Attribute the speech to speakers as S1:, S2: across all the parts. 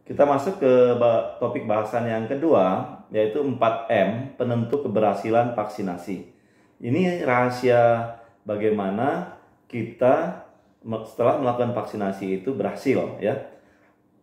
S1: Kita masuk ke topik bahasan yang kedua, yaitu 4M, penentu keberhasilan vaksinasi. Ini rahasia bagaimana kita setelah melakukan vaksinasi itu berhasil, ya.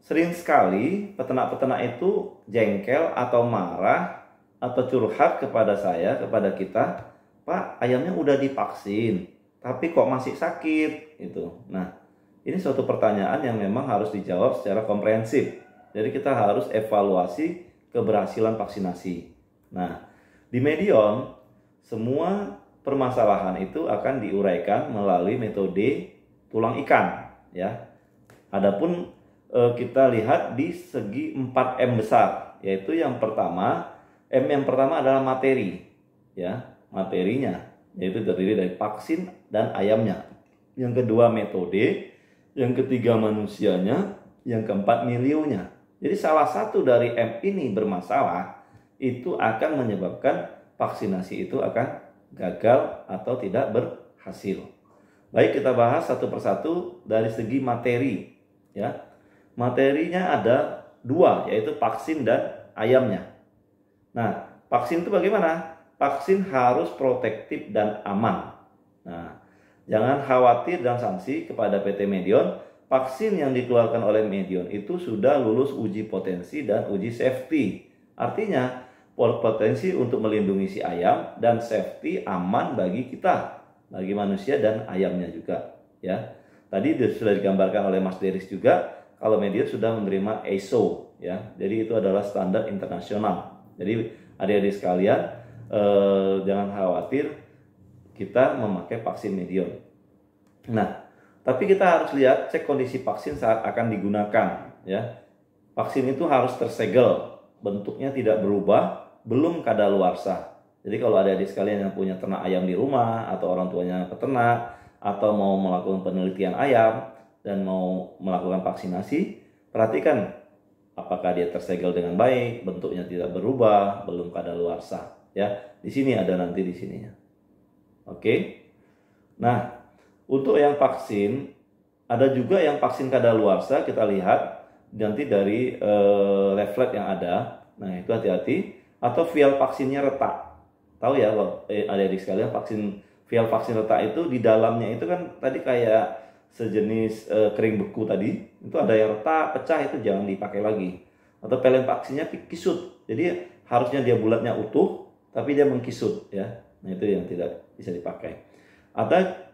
S1: Sering sekali peternak-peternak itu jengkel atau marah atau curhat kepada saya, kepada kita, "Pak, ayamnya udah divaksin, tapi kok masih sakit?" Gitu. Nah, ini suatu pertanyaan yang memang harus dijawab secara komprehensif. Jadi kita harus evaluasi keberhasilan vaksinasi. Nah, di Medion semua permasalahan itu akan diuraikan melalui metode tulang ikan, ya. Adapun kita lihat di segi 4M besar, yaitu yang pertama, yang pertama adalah materi, ya, materinya, yaitu terdiri dari vaksin dan ayamnya. Yang kedua metode, yang ketiga manusianya, yang keempat milionya. Jadi salah satu dari M ini bermasalah, itu akan menyebabkan vaksinasi itu akan gagal atau tidak berhasil. Baik, kita bahas satu persatu dari segi materi, ya. Materinya ada dua, yaitu vaksin dan ayamnya. Nah, vaksin itu bagaimana? Vaksin harus protektif dan aman. Nah, jangan khawatir dan sanksi kepada PT Medion. Vaksin yang dikeluarkan oleh Medion itu sudah lulus uji potensi dan uji safety. Artinya, potensi untuk melindungi si ayam dan safety aman bagi kita, bagi manusia dan ayamnya juga, ya. Tadi sudah digambarkan oleh Mas Deris juga, kalau Medion sudah menerima ISO, ya. Jadi itu adalah standar internasional. Jadi adik-adik sekalian, jangan khawatir kita memakai vaksin Medion. Nah, tapi kita harus lihat, cek kondisi vaksin saat akan digunakan, ya. Vaksin itu harus tersegel, bentuknya tidak berubah, belum kadaluarsa. Jadi kalau ada adik sekalian yang punya ternak ayam di rumah, atau orang tuanya peternak, atau mau melakukan penelitian ayam dan mau melakukan vaksinasi, perhatikan apakah dia tersegel dengan baik, bentuknya tidak berubah, belum kadaluarsa, ya. Di sini ada nanti di sininya. Oke. Nah, untuk yang vaksin, ada juga yang vaksin kadaluarsa, kita lihat nanti dari leaflet yang ada. Nah, itu hati-hati. Atau vial vaksinnya retak. Tahu ya, adik-adik sekalian, vial vaksin retak itu di dalamnya itu kan tadi kayak sejenis kering beku tadi. Itu ada yang retak, pecah, itu jangan dipakai lagi. Atau pelen vaksinnya kisut. Jadi harusnya dia bulatnya utuh, tapi dia mengkisut, ya. Nah, itu yang tidak bisa dipakai.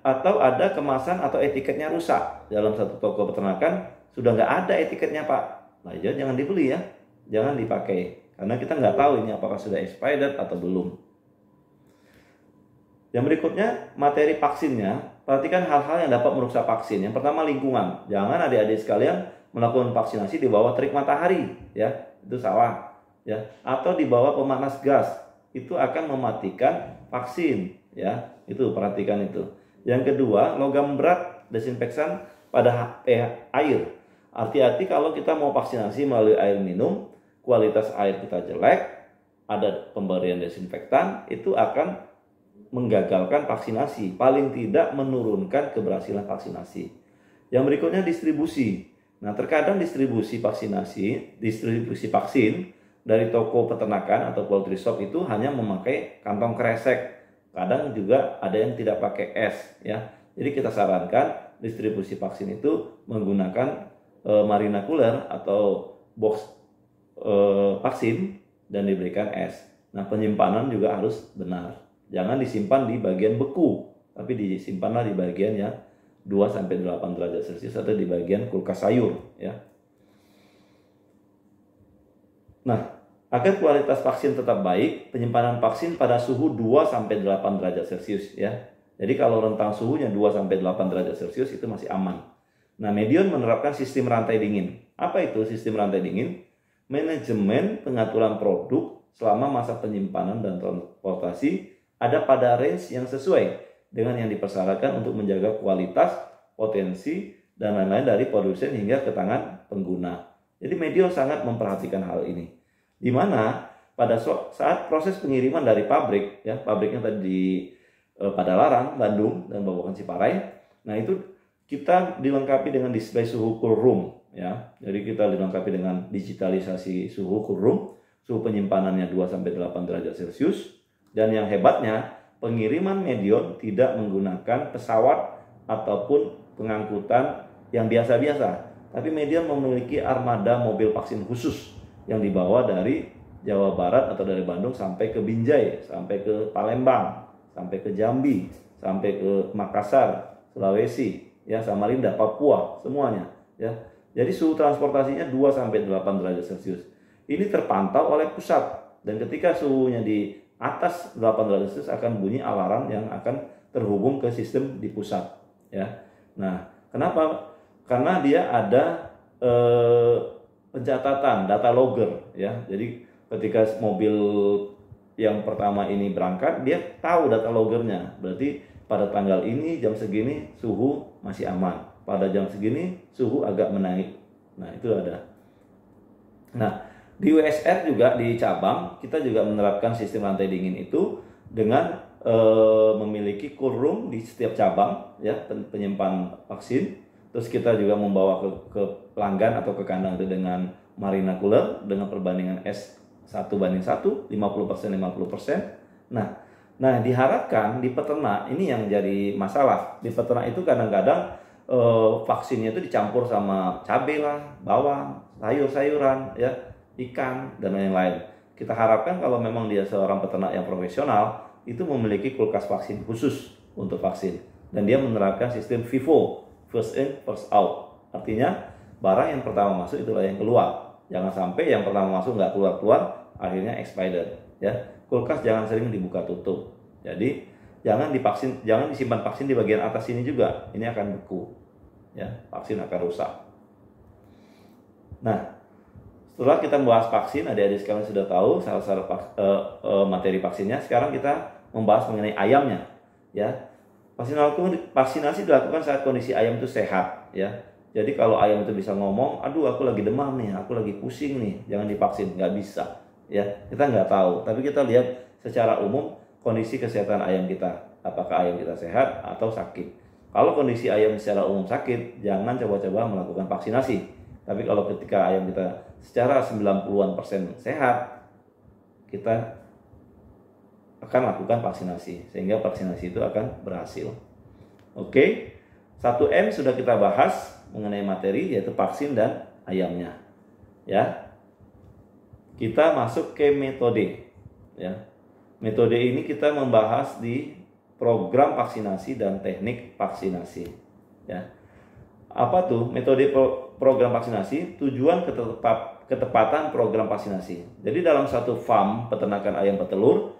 S1: Atau ada kemasan atau etiketnya rusak. Dalam satu toko peternakan sudah nggak ada etiketnya, Pak. Nah, jangan dibeli, ya, jangan dipakai, karena kita nggak tahu ini apakah sudah expired atau belum. Yang berikutnya, materi vaksinnya. Perhatikan hal-hal yang dapat merusak vaksin. Yang pertama, lingkungan. Jangan adik-adik sekalian melakukan vaksinasi di bawah terik matahari, ya, itu salah, ya. Atau di bawah pemanas gas, itu akan mematikan vaksin, ya. Itu perhatikan itu. Yang kedua, logam berat, desinfektan pada air. Hati-hati kalau kita mau vaksinasi melalui air minum, kualitas air kita jelek, ada pemberian desinfektan, itu akan menggagalkan vaksinasi, paling tidak menurunkan keberhasilan vaksinasi. Yang berikutnya, distribusi. Nah, terkadang distribusi vaksin dari toko peternakan atau poultry shop itu hanya memakai kantong kresek. Kadang juga ada yang tidak pakai es, ya. Jadi kita sarankan distribusi vaksin itu menggunakan marina cooler atau box vaksin dan diberikan es. Nah, penyimpanan juga harus benar. Jangan disimpan di bagian beku, tapi disimpanlah di bagian yang 2-8 derajat Celcius atau di bagian kulkas sayur, ya. Nah, agar kualitas vaksin tetap baik, penyimpanan vaksin pada suhu 2-8 derajat Celcius, ya. Jadi kalau rentang suhunya 2-8 derajat Celcius itu masih aman. Nah, Medion menerapkan sistem rantai dingin. Apa itu sistem rantai dingin? Manajemen pengaturan produk selama masa penyimpanan dan transportasi ada pada range yang sesuai dengan yang dipersyaratkan untuk menjaga kualitas, potensi, dan lain-lain dari produsen hingga ke tangan pengguna. Jadi Medion sangat memperhatikan hal ini. Di mana pada saat proses pengiriman dari pabrik, ya, pabriknya tadi di Padalarang, Bandung, dan Babakan Ciparai. Nah, itu kita dilengkapi dengan display suhu cool room ya. Jadi kita dilengkapi dengan digitalisasi suhu cool room, suhu penyimpanannya 2 sampai 8 derajat Celcius, dan yang hebatnya pengiriman Medion tidak menggunakan pesawat ataupun pengangkutan yang biasa-biasa, tapi Medion memiliki armada mobil vaksin khusus yang dibawa dari Jawa Barat atau dari Bandung sampai ke Binjai, sampai ke Palembang, sampai ke Jambi, sampai ke Makassar, Sulawesi, ya, Samarinda, Papua, semuanya, ya. Jadi suhu transportasinya 2 sampai 8 derajat Celcius. Ini terpantau oleh pusat, dan ketika suhunya di atas 8 derajat Celcius akan bunyi alarm yang akan terhubung ke sistem di pusat, ya. Nah, kenapa? Karena dia ada pencatatan data logger, ya. Jadi ketika mobil yang pertama ini berangkat, dia tahu data loggernya. Berarti pada tanggal ini jam segini suhu masih aman, pada jam segini suhu agak menaik. Nah, itu ada. Nah, di USR juga di cabang kita juga menerapkan sistem lantai dingin itu dengan memiliki cool room di setiap cabang, ya, penyimpan vaksin. Terus kita juga membawa ke pelanggan atau ke kandang itu dengan Marina Cooler dengan perbandingan S1:1, 50% 50%. Nah, diharapkan di peternak ini yang jadi masalah. Di peternak itu kadang-kadang vaksinnya itu dicampur sama cabai lah, bawang, sayur-sayuran, ya, ikan, dan lain-lain. Kita harapkan kalau memang dia seorang peternak yang profesional, itu memiliki kulkas vaksin khusus untuk vaksin. Dan dia menerapkan sistem FIFO, first in, first out. Artinya, barang yang pertama masuk itulah yang keluar. Jangan sampai yang pertama masuk nggak keluar-keluar, akhirnya expired. Ya, kulkas jangan sering dibuka tutup. Jadi, jangan disimpan vaksin di bagian atas sini juga. Ini akan beku. Ya, vaksin akan rusak. Nah, setelah kita membahas vaksin, adik-adik sekalian sudah tahu salah materi vaksinnya. Sekarang kita membahas mengenai ayamnya, ya. Vaksinasi dilakukan saat kondisi ayam itu sehat, ya. Jadi kalau ayam itu bisa ngomong, aduh aku lagi demam nih, aku lagi pusing nih, jangan divaksin, nggak bisa, ya. Kita nggak tahu, tapi kita lihat secara umum kondisi kesehatan ayam kita, apakah ayam kita sehat atau sakit. Kalau kondisi ayam secara umum sakit, jangan coba-coba melakukan vaksinasi. Tapi kalau ketika ayam kita secara 90% sehat, kita akan lakukan vaksinasi, sehingga vaksinasi itu akan berhasil. Oke, 1M sudah kita bahas mengenai materi, yaitu vaksin dan ayamnya. Ya, kita masuk ke metode. Ya, metode ini kita membahas di program vaksinasi dan teknik vaksinasi. Ya, apa tuh metode program vaksinasi? Tujuan ketepatan program vaksinasi. Jadi dalam satu farm peternakan ayam petelur,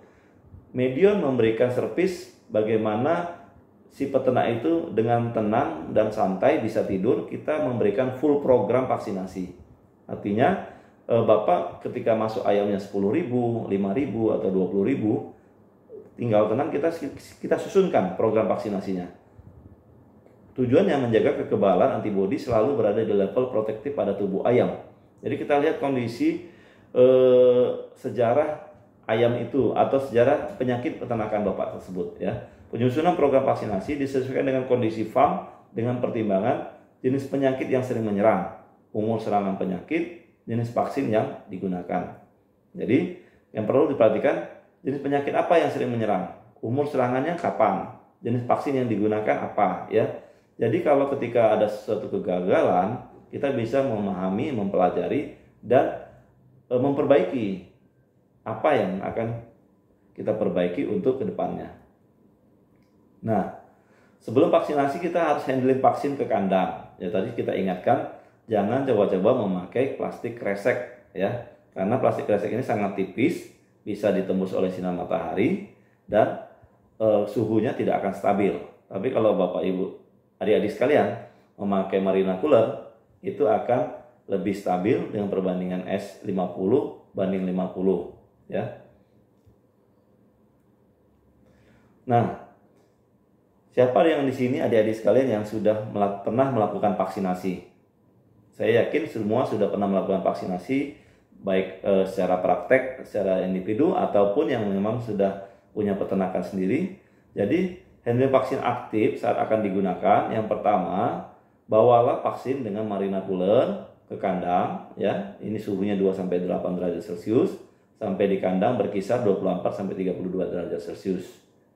S1: Medion memberikan servis bagaimana si peternak itu dengan tenang dan santai bisa tidur. Kita memberikan full program vaksinasi. Artinya Bapak ketika masuk ayamnya 10.000, 5.000 atau 20.000, tinggal tenang, kita susunkan program vaksinasinya. Tujuannya menjaga kekebalan antibodi selalu berada di level protektif pada tubuh ayam. Jadi kita lihat kondisi sejarah ayam itu atau sejarah penyakit peternakan Bapak tersebut, ya. Penyusunan program vaksinasi disesuaikan dengan kondisi farm dengan pertimbangan jenis penyakit yang sering menyerang, umur serangan penyakit, jenis vaksin yang digunakan. Jadi yang perlu diperhatikan, jenis penyakit apa yang sering menyerang, umur serangannya kapan, jenis vaksin yang digunakan apa, ya. Jadi kalau ketika ada suatu kegagalan, kita bisa memahami, mempelajari, dan memperbaiki apa yang akan kita perbaiki untuk kedepannya. Nah, sebelum vaksinasi kita harus handling vaksin ke kandang. Ya, tadi kita ingatkan, jangan coba-coba memakai plastik kresek, ya. Karena plastik kresek ini sangat tipis, bisa ditembus oleh sinar matahari, dan suhunya tidak akan stabil. Tapi kalau Bapak Ibu, adik-adik sekalian, memakai Marina Cooler, itu akan lebih stabil dengan perbandingan S50/50, ya. Nah, siapa yang di sini adik-adik sekalian yang sudah pernah melakukan vaksinasi? Saya yakin semua sudah pernah melakukan vaksinasi, baik secara praktek, secara individu, ataupun yang memang sudah punya peternakan sendiri. Jadi handling vaksin aktif saat akan digunakan, yang pertama, bawalah vaksin dengan marina cooler ke kandang ya. Ini suhunya 2 sampai 8 derajat Celcius, sampai di kandang berkisar 24 sampai 32 derajat Celcius.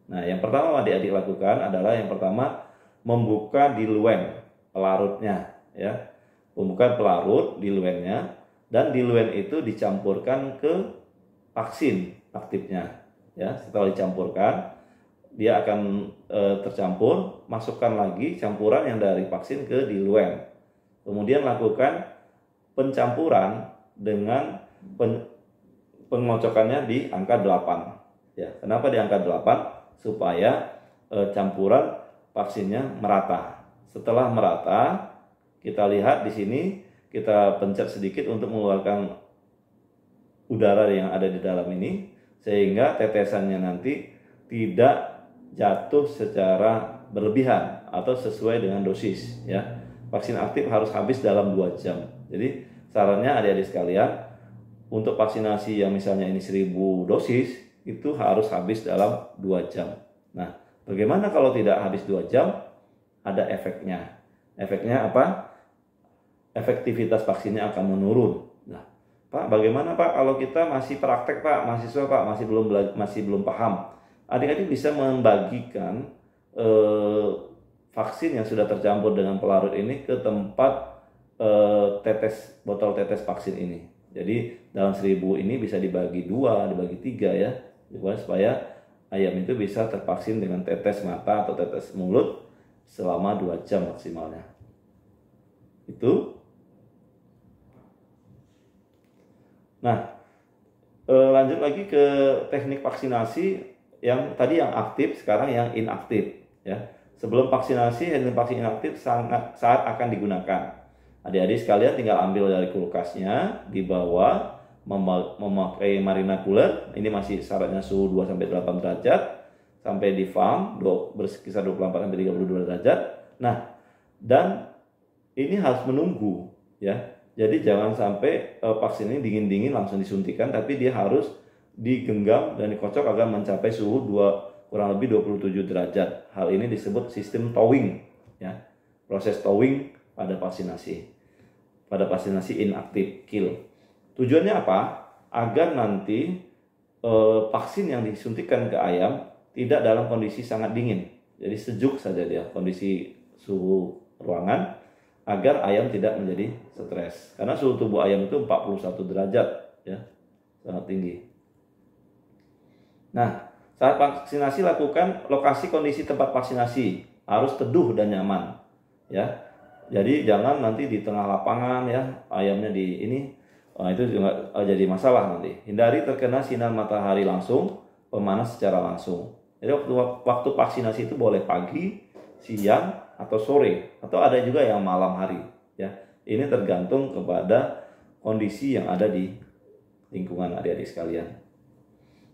S1: Nah, yang pertama adik-adik lakukan adalah yang pertama membuka diluent pelarutnya ya. Pembukaan pelarut diluentnya, dan diluent itu dicampurkan ke vaksin aktifnya ya. Setelah dicampurkan, dia akan tercampur, masukkan lagi campuran yang dari vaksin ke diluent. Kemudian lakukan pencampuran dengan pengocokannya di angka 8 ya. Kenapa di angka 8? Supaya campuran vaksinnya merata. Setelah merata, kita lihat di sini, kita pencet sedikit untuk mengeluarkan udara yang ada di dalam ini, sehingga tetesannya nanti tidak jatuh secara berlebihan atau sesuai dengan dosis ya. Vaksin aktif harus habis dalam 2 jam. Jadi sarannya adik-adik sekalian, untuk vaksinasi yang misalnya ini 1000 dosis itu harus habis dalam 2 jam. Nah, bagaimana kalau tidak habis 2 jam? Ada efeknya. Efeknya apa? Efektivitas vaksinnya akan menurun. Nah, Pak, bagaimana Pak kalau kita masih praktek Pak, mahasiswa Pak, masih belum paham? Adik-adik bisa membagikan vaksin yang sudah tercampur dengan pelarut ini ke tempat botol tetes vaksin ini. Jadi dalam 1000 ini bisa dibagi 2, dibagi 3 ya, supaya ayam itu bisa tervaksin dengan tetes mata atau tetes mulut selama 2 jam maksimalnya. Itu. Nah, lanjut lagi ke teknik vaksinasi yang tadi yang aktif, sekarang yang inaktif ya. Sebelum vaksinasi, handling vaksin inaktif saat akan digunakan. Adik-adik sekalian tinggal ambil dari kulkasnya, dibawa, memakai marina cooler. Ini masih syaratnya suhu 2 sampai 8 derajat, sampai di farm berkisar 24 sampai 32 derajat. Nah, dan ini harus menunggu ya. Jadi jangan sampai vaksin ini dingin-dingin langsung disuntikan, tapi dia harus digenggam dan dikocok agar mencapai suhu kurang lebih 27 derajat. Hal ini disebut sistem thawing ya. Proses thawing pada vaksinasi inaktif kill. Tujuannya apa? Agar nanti vaksin yang disuntikan ke ayam tidak dalam kondisi sangat dingin. Jadi sejuk saja dia, kondisi suhu ruangan, agar ayam tidak menjadi stres. Karena suhu tubuh ayam itu 41 derajat ya, sangat tinggi. Nah, saat vaksinasi lakukan lokasi kondisi tempat vaksinasi harus teduh dan nyaman ya. Jadi jangan nanti di tengah lapangan ya, ayamnya di ini, itu juga jadi masalah nanti. Hindari terkena sinar matahari langsung, pemanas secara langsung. Jadi waktu vaksinasi itu boleh pagi, siang, atau sore, atau ada juga yang malam hari ya. Ini tergantung kepada kondisi yang ada di lingkungan adik-adik sekalian.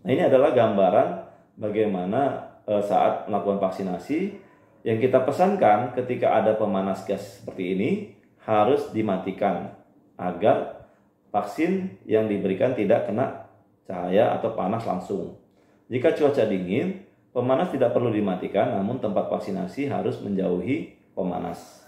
S1: Nah, ini adalah gambaran bagaimana saat melakukan vaksinasi. Yang kita pesankan ketika ada pemanas gas seperti ini harus dimatikan agar vaksin yang diberikan tidak kena cahaya atau panas langsung. Jika cuaca dingin, pemanas tidak perlu dimatikan, namun tempat vaksinasi harus menjauhi pemanas.